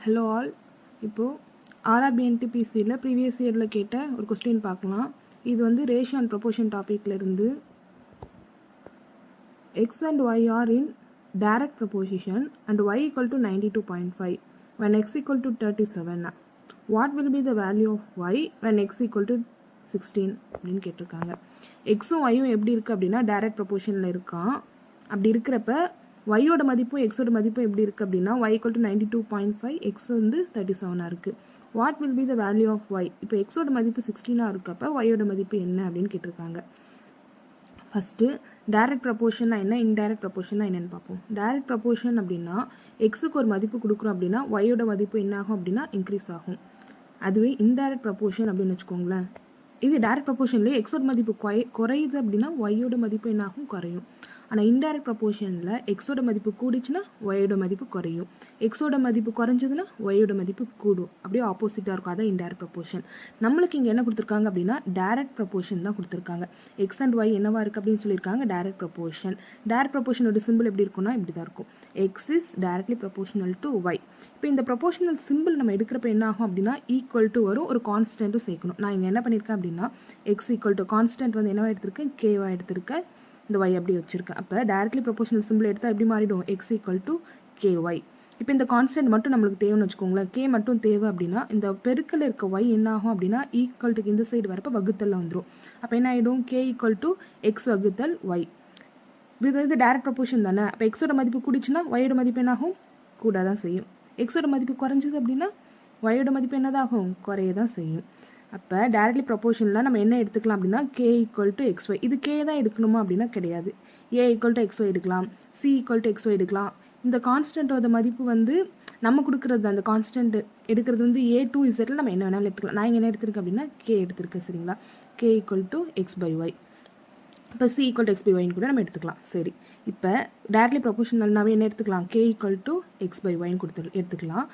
Hello all. இப்போது ஆர்ஆர்பிஎன்டிபிசியில் previous இயரில் கேட்ட ஒரு கொஸ்டின் பார்க்கலாம். இது வந்து ரேஷியோ அண்ட் ப்ரொபோர்ஷன் டாப்பிக்கில் இருந்து x and y are in direct proposition and y equal to 92.5 when x equal to 37. What will be the value of y when x equal to 16 அப்படின்னு கேட்டிருக்காங்க. எக்ஸும் ஒய்யும் எப்படி இருக்குது அப்படின்னா டைரக்ட் ப்ரொபோர்ஷனில் இருக்கான். அப்படி இருக்கிறப்ப ஒய்யோட மதிப்பும் எக்ஸோட மதிப்பும் எப்படி இருக்குது அப்படின்னா y ஈக்குவல் டு 92.5, எக்ஸ் வந்து 37 இருக்குது. What will be the value of y? இப்போ எக்ஸோட மதிப்பு 16 இருக்கப்போ ஒய்யோட மதிப்பு என்ன அப்படின்னு கேட்டிருக்காங்க. ஃபஸ்ட்டு டைரக்ட் ப்ரொபோர்ஷன்னா என்ன, இன்டைரக்ட் ப்ரொபோர்ஷன்னா என்னென்னு பார்ப்போம். டைரக்ட் ப்ரொபோர்ஷன் அப்படின்னா எக்ஸுக்கு ஒரு மதிப்பு கொடுக்குறோம் அப்படின்னா ஒய்யோட மதிப்பு என்ன ஆகும் அப்படின்னா இன்க்ரீஸ் ஆகும். அதுவே இன்டைரக்ட் ப்ரொபோர்ஷன் அப்படின்னு வச்சுக்கோங்களேன். இது டைரக்ட் ப்ரொபோர்ஷன்லேயே எக்ஸோட மதிப்பு குறையுது அப்படின்னா ஒய்யோட மதிப்பு என்ன ஆகும், குறையும். ஆனால் இன்டைரக்ட் ப்ரொபோர்ஷனில் எக்ஸோட மதிப்பு கூடிச்சுன்னா ஒய்யோட மதிப்பு குறையும், எக்ஸோட மதிப்பு குறைஞ்சதுன்னா ஒய்யோட மதிப்பு கூடும். அப்படியே ஆப்போசிட்டாக இருக்கும். அதான் இன்டைரக்ட் ப்ரொபோர்ஷன். நம்மளுக்கு இங்கே என்ன கொடுத்துருக்காங்க அப்படின்னா டைரக்ட் ப்ரொபோர்ஷன் தான் கொடுத்துருக்காங்க. எக்ஸ் அண்ட் ஒய் என்னவா இருக்குது அப்படின்னு சொல்லியிருக்காங்க, டைரக்ட் ப்ரொபோர்ஷன். டைரக்ட் ப்ரொபோர்ஷனோட சிம்பிள் எப்படி இருக்குன்னா இப்படி தான் இருக்கும், x is directly proportional to y. இப்போ இந்த ப்ரொபோர்ஷனல் சிம்பிள் நம்ம எடுக்கிறப்ப என்ன ஆகும் அப்படின்னா ஈக்குவல் டு வரும், ஒரு கான்ஸ்டன்ட்டும் சேர்க்கணும். நான் இங்கே என்ன பண்ணியிருக்கேன் அப்படின்னா எக்ஸ் ஈக்குவல் டு கான்ஸ்டன்ட் வந்து என்னவா எடுத்திருக்கேன், கேவா எடுத்திருக்கேன், இந்த ஒய் அப்படி வச்சிருக்கேன். அப்போ டைரக்ட்லி ப்ரொபோர்ஷனல் சிம்பிள் எடுத்தால் எப்படி மாறிடும், x equal to k y. இப்போ இந்த கான்ஸ்டன்ட் மட்டும் நம்மளுக்கு தேவைன்னு வச்சுக்கோங்களேன், கே மட்டும் தேவை அப்படின்னா இந்த பெருக்கில் இருக்க ஒய் என்ன ஆகும் அப்படின்னா ஈக்குவல் டுக்கு இந்த சைடு வரப்போ வகுத்தலில் வந்துடும். அப்போ என்ன ஆகிடும், கே ஈக்குவல் டு எக்ஸ் வகுத்தல் ஒய். இது டைரக்ட் ப்ரொபோர்ஷன் தானே. அப்போ எக்ஸோட மதிப்பு கூடிச்சுன்னா ஒய்யோட மதிப்பு என்ன ஆகும், கூட தான் செய்யும். எக்ஸோட மதிப்பு குறைஞ்சது அப்படின்னா ஒய்யோட மதிப்பு என்னதாகும், குறைய தான் செய்யும். அப்போ டைரக்ட்லி ப்ரொபோர்ஷனில் நம்ம என்ன எடுத்துக்கலாம் அப்படின்னா k equal to x y. இது கே தான் எடுக்கணுமா அப்படின்னா கிடையாது. A equal to x y எடுக்கலாம், c equal to x y எடுக்கலாம். இந்த கான்ஸ்டன்ட்டோட மதிப்பு வந்து நம்ம கொடுக்குறது, அந்த கான்ஸ்டன்ட் எடுக்கிறது வந்து ஏ டு இசட்டில் நம்ம என்ன வேணாலும் எடுத்துக்கலாம். நான் இங்கே என்ன எடுத்திருக்கேன் அப்படின்னா கே எடுத்திருக்கேன், சரிங்களா. K equal to X by Y. இப்போ C equal to X by ஒய்னு கூட நம்ம எடுத்துக்கலாம். சரி, இப்போ டைரக்ட்லி ப்ரொபோர்ஷனல்னாவே என்ன எடுத்துக்கலாம், K equal to X by ஒய்னு எடுத்துக்கலாம்.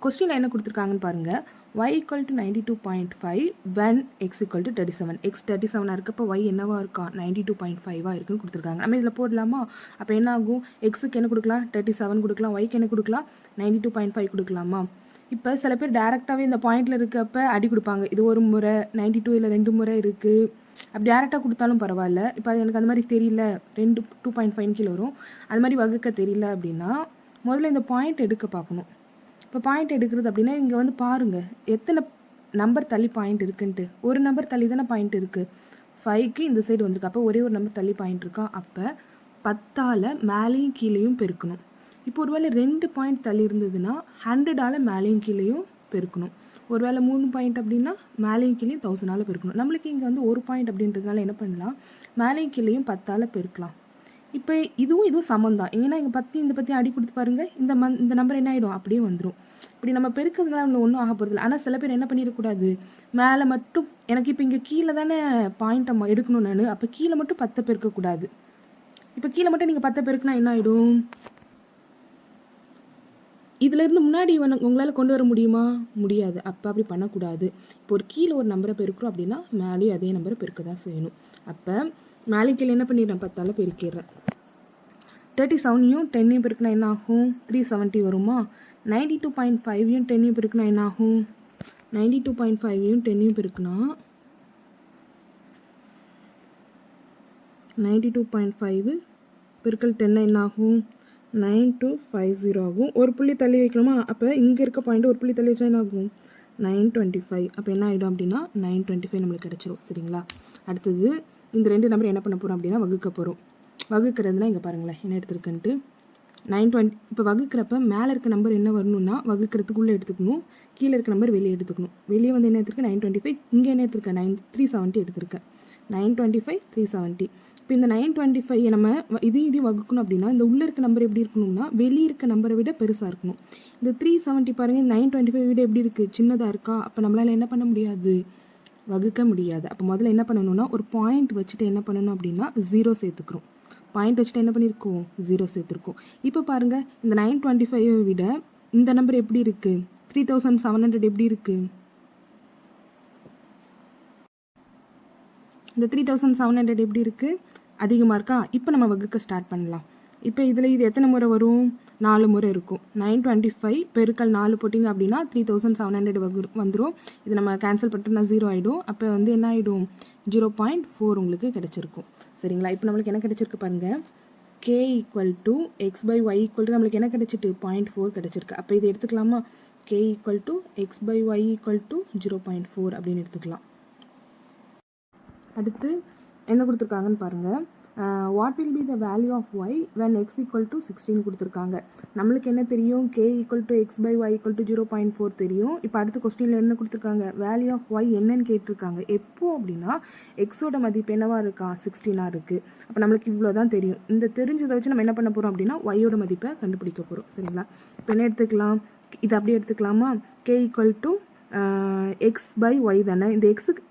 கொஸ்டினில் என்ன கொடுத்துருக்காங்கன்னு பாருங்கள், y equal to 92.5 when x equal to 37. x 37 இருக்கப்போ y என்னவா இருக்கா, 92.5 இருக்குன்னு கொடுத்துருக்காங்க. நம்ம இதில் போடலாமா? அப்போ என்ன ஆகும், எக்ஸுக்கு என்ன கொடுக்கலாம், 37 கொடுக்கலாம், ஒய்க்கு என்ன கொடுக்கலாம், 92.5 கொடுக்கலாமா? இப்போ சில பேர் டேரெக்டாகவே இந்த பாயிண்டில் இருக்கப்ப அடி கொடுப்பாங்க. இது ஒரு முறை 92 இல்லை 2 முறை இருக்குது, அப்படி டேரெக்டாக கொடுத்தாலும் பரவாயில்ல. இப்போ அது எனக்கு அந்த மாதிரி தெரியல, 2.5 கீழே வரும், அது மாதிரி வகுக்க தெரியல அப்படின்னா முதல்ல இந்த பாயிண்ட் எடுக்க பார்க்கணும். இப்போ பாயிண்ட் எடுக்கிறது அப்படின்னா இங்கே வந்து பாருங்கள் எத்தனை நம்பர் தள்ளி பாயிண்ட் இருக்குன்ட்டு. ஒரு நம்பர் தள்ளி தானே பாயிண்ட் இருக்குது, 5க்கு இந்த சைடு வந்திருக்கு. அப்போ ஒரே ஒரு நம்பர் தள்ளி பாயிண்ட் இருக்கா. அப்போ 10ஆல் மேலேயும் கீழேயும் பெருக்கணும். இப்போ ஒரு வேளை 2 பாயிண்ட் தள்ளி இருந்ததுன்னா 100ஆல் மேலேயும் கீழேயும் பெருக்கணும். ஒரு வேளை 3 பாயிண்ட் அப்படின்னா மேலேயும் கீழேயும் 1000ஆல் பெருக்கணும். நம்மளுக்கு இங்கே வந்து ஒரு பாயிண்ட் அப்படின்றதுனால என்ன பண்ணலாம், மேலேயும் கீழேயும் 10ஆல் பெருக்கலாம். இப்போ இதுவும் சமம் தான். ஏன்னா இங்கே 10 இந்த 10 அடி கொடுத்து பாருங்கள், இந்த நம்பர் என்ன ஆகிடும், அப்படியே வந்துடும். இப்படி நம்ம பெருக்கிறதுனால நம்ம ஒன்றும் ஆக போகிறதில்ல. ஆனால் சில பேர் என்ன பண்ணிடக்கூடாது, மேலே மட்டும் எனக்கு இப்போ இங்கே கீழே தானே பாயிண்ட் எடுக்கணும் நான், அப்போ கீழே மட்டும் 10 பெருக்கக்கூடாது. இப்போ கீழே மட்டும் நீங்கள் 10 பெருக்குனா என்ன ஆகிடும், இதிலேருந்து முன்னாடி உங்களால் கொண்டு வர முடியுமா, முடியாது. அப்போ அப்படி பண்ணக்கூடாது. இப்போ ஒரு கீழே ஒரு நம்பரை பெருக்கிறோம் அப்படின்னா மேலேயும் அதே நம்பரை பெருக்க தான் செய்யணும். அப்போ மேலே கீழே என்ன பண்ணிடுறேன், 10ஆல் பெருக்கிடுறேன். 37யும் 10யும் பெருக்கினா என்ன ஆகும், 370 வருமா. 92.5யும் 10யும் பெருக்கினா என்ன ஆகும், 92.5யும் 10யும் பெருக்கினா 92.5 பெருக்கல் 10 என்ன ஆகும், 9250 ஆகும். ஒரு புள்ளி தள்ளி வைக்கணுமா, அப்போ இங்கே இருக்க பாயிண்ட் ஒரு புள்ளி தள்ளி வச்சா என்ன ஆகும், 925. அப்போ என்ன ஆகிடும் அப்படின்னா 925 நம்மளுக்கு கிடச்சிரும், சரிங்களா. அடுத்தது இந்த 2 நம்பர் என்ன பண்ண போகிறோம் அப்படின்னா வகுக்க போகிறோம். வகுக்கிறதுனா இங்கே பாருங்களேன் என்ன எடுத்துருக்குன்ட்டு 920. இப்போ வகுக்கிறப்ப மேலே இருக்க நம்பர் என்ன வரணும்னா வகுக்கிறதுக்குள்ளே எடுத்துக்கணும், கீழே இருக்க நம்பர் வெளியே எடுத்துக்கணும். வெளியே வந்து என்ன எடுத்துருக்கேன், 925. இங்கே என்ன எடுத்துருக்கேன், 370 எடுத்துருக்கேன். 925 370. இப்போ இந்த 925 நம்ம இதையும் வகுக்கணும் அப்படின்னா இந்த உள்ளே இருக்க நம்பர் எப்படி இருக்கணும்னா வெளியே இருக்க நம்பரை விட பெருசாக இருக்கணும். இந்த 370 பாருங்கள் 925 விட எப்படி இருக்குது, சின்னதாக இருக்கா. அப்போ நம்மளால் என்ன பண்ண முடியாது, வகுக்க முடியாது. அப்போ முதல்ல என்ன பண்ணணும்னா ஒரு பாயிண்ட் வச்சுட்டு என்ன பண்ணணும் அப்படின்னா 0 சேர்த்துக்கிறோம். பாயிண்ட் வச்சுட்டு என்ன பண்ணியிருக்கோம், 0 சேர்த்துருக்கோம். இப்போ பாருங்கள் இந்த 925 விட இந்த நம்பர் எப்படி இருக்குது, 3700 எப்படி இருக்குது, இந்த 3700 எப்படி இருக்குது, அதிகமாக இருக்கா. இப்போ நம்ம வகுக்க ஸ்டார்ட் பண்ணலாம். இப்போ இதில் இது எத்தனை முறை வரும்? 4 முறை இருக்கும். 925 பெருக்கல் 4 போட்டிங்க அப்படின்னா 3700 வந்துடும். இது நம்ம கேன்சல் பண்ணிட்டோம்னா 0 ஆகிடும். அப்போ வந்து என்ன ஆகிடும்? 0.4 உங்களுக்கு கிடச்சிருக்கும். சரிங்களா? இப்போ நம்மளுக்கு என்ன கிடச்சிருக்கு பாருங்கள், k = x/y = நம்மளுக்கு என்ன கிடச்சிட்டு? 0.4 கிடச்சிருக்கு. அப்போ இதை எடுத்துக்கலாமா? k = x/y = 0.4 அப்படின்னு எடுத்துக்கலாம். அடுத்து என்ன கொடுத்துருக்காங்கன்னு பாருங்கள். What will be the value of y when x = 16 கொடுத்துருக்காங்க. நம்மளுக்கு என்ன தெரியும்? k = x/y = 0.4 தெரியும். இப்போ அடுத்த கொஸ்டினில் என்ன கொடுத்துருக்காங்க? வேல்யூ ஆஃப் y என்னன்னு கேட்டிருக்காங்க. எப்போ அப்படின்னா எக்ஸோட மதிப்பு என்னவா இருக்கா? 16 இருக்குது. அப்போ நம்மளுக்கு இவ்வளோ தான் தெரியும். இந்த தெரிஞ்சதை வச்சு நம்ம என்ன பண்ண போகிறோம் அப்படின்னா ஒய்யோட மதிப்பை கண்டுபிடிக்க போகிறோம். சரிங்களா? இப்போ என்ன எடுத்துக்கலாம்? இது அப்படியே எடுத்துக்கலாமா? k = x/y தானே. இந்த எக்ஸுக்கு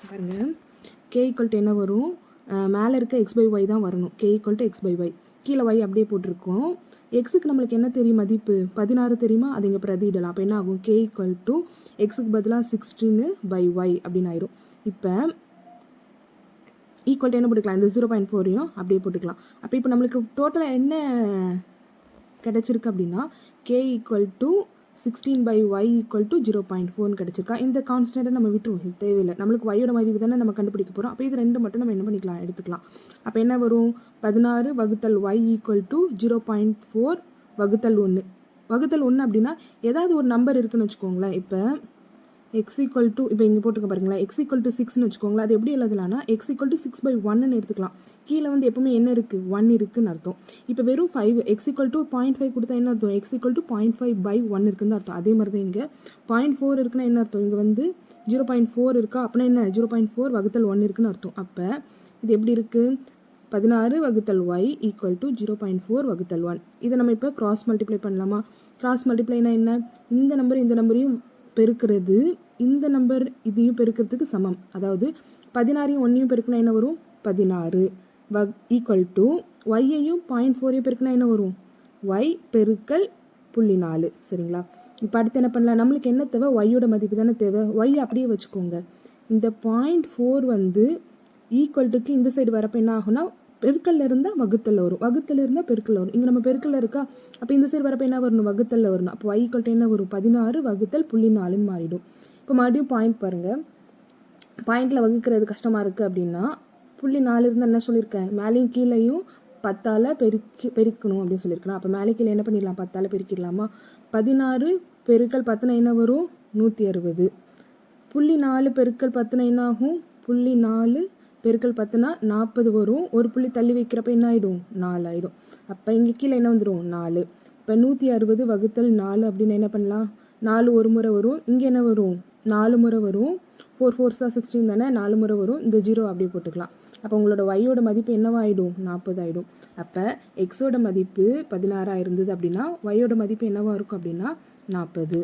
பாருங்கள், k = என்ன வரும்? மேலே இருக்க x/y தான் வரணும். k = x/y. கீழே y அப்படியே போட்டிருக்கோம். எக்ஸுக்கு நம்மளுக்கு என்ன தெரியும்? மதிப்பு 16 தெரியுமா? அது இங்கே பிரதியிடலாம். அப்போ என்ன ஆகும்? k = எக்ஸுக்கு பதிலாக 16/y அப்படின்னு ஆயிரும். இப்போ ஈக்குவல் என்ன போட்டுக்கலாம்? இந்த 0.4ஐயும் அப்படியே போட்டுக்கலாம். அப்போ இப்போ நம்மளுக்கு டோட்டலாக என்ன கிடச்சிருக்கு அப்படின்னா k = 16/y = 0.4 கிடச்சிருக்கா. இந்த கான்ஸ்டன்ட்டை நம்ம விட்டுருவோம், இது தேவையில்லை. நம்மளுக்கு y-யோட மதிப்பு தானே நம்ம கண்டுபிடிக்க போகிறோம். அப்போ இது ரெண்டு மட்டும் நம்ம என்ன பண்ணிக்கலாம்? எடுத்துக்கலாம். அப்போ என்ன வரும்? 16 வகுத்தல் y = 0.4 வகுத்தல் 1. வகுத்தல் 1 அப்படின்னா ஏதாவது ஒரு நம்பர் இருக்குன்னு வச்சுக்கோங்களேன். இப்போ x = இப்போ இங்கே போட்டுக்க பாருங்களேன், x = 6ன்னு வச்சுக்கோங்களேன். அது எப்படி எழுதலாம்னா x = 6/1ன்னு எடுத்துக்கலாம். கீழே வந்து எப்பவுமே என்ன இருக்குது? 1 இருக்குன்னு அர்த்தம். இப்போ வெறும் 5 x = 0.5 கொடுத்தா என்ன அர்த்தம்? x = 0.5/1 இருக்குன்னு அர்த்தம். அதே மாதிரி தான் இங்கே 0.4 இருக்குன்னா என்ன அர்த்தம்? இங்கே வந்து 0.4 இருக்கா அப்படின்னா என்ன? 0.4 வகுத்தல் 1 இருக்குன்னு அர்த்தம். அப்போ இது எப்படி இருக்குது? 16 வகுத்தல் y = 0.4 வகுத்தல் 1. இதை நம்ம இப்போ கிராஸ் மல்டிப்ளை பண்ணலாமா? கிராஸ் மல்டிப்ளைனா என்ன? இந்த நம்பரையும் பெருக்கிறது இந்த நம்பர் இதையும் பெருக்கிறதுக்கு சமம். அதாவது 16ஐயும் 1ஐயும் பெருக்கினா என்ன வரும்? 16 = y-ஐயும் 0.4ஐயும் பெருக்கினா என்ன வரும்? y பெருக்கல் 0.4. சரிங்களா? இப்போ அடுத்து என்ன பண்ணலாம்? நம்மளுக்கு என்ன தேவை? y-யோட மதிப்பு தானே தேவை. y அப்படியே வச்சுக்கோங்க. இந்த 0.4 வந்து ஈக்குவல்ட்டுக்கு இந்த சைடு வரப்போ என்ன ஆகும்னா பெருக்கல்ல இருந்தால் வகுத்தல்ல வரும், வகுத்தல்ல இருந்தால் பெருக்கல்ல வரும். இங்கே நம்ம பெருக்கல்ல இருக்கா? அப்போ இந்த சைடு வரப்போ என்ன வரணும்? வகுத்தல்ல வரணும். அப்போ y = என்ன வரும்? 16 வகுத்தல் 0.4ன்னு மாறிடும். இப்போ மறுபடியும் பாயிண்ட் பாருங்கள். பாயிண்டில் வகுக்கிறது கஷ்டமாக இருக்குது அப்படின்னா 0.4 இருந்தால் என்ன சொல்லியிருக்கேன்? மேலேயும் கீழேயும் 10ஆல் பெருக்கணும் அப்படின்னு சொல்லியிருக்கேன். அப்போ மேலே கீழே என்ன பண்ணிடலாம்? 10ஆல் பெருக்கிடலாமா? 16 பெருக்கல் 10 என்ன வரும்? 160. 0.4 பெருக்கல் 10 என்ன ஆகும்? 0.4 பெருக்கல் 10னா 40 வரும். ஒரு புள்ளி தள்ளி வைக்கிறப்ப என்ன ஆகிடும்? 4 ஆகிடும். அப்போ இங்கே கீழே என்ன வந்துடும்? 4. இப்போ 160 வகுத்தல் 4 அப்படின்னு என்ன பண்ணலாம்? 4 ஒரு முறை வரும். இங்கே என்ன வரும்? 4 முறை வரும். 4 4s 16 தானே, 4 முறை வரும். இந்த 0 அப்படியே போட்டுக்கலாம். அப்போ உங்களோட y-யோட மதிப்பு என்னவாயிடும்? 40 ஆகிடும். அப்போ எக்ஸோட மதிப்பு 16 இருந்தது அப்படின்னா y-யோட மதிப்பு என்னவா இருக்கும் அப்படின்னா 40.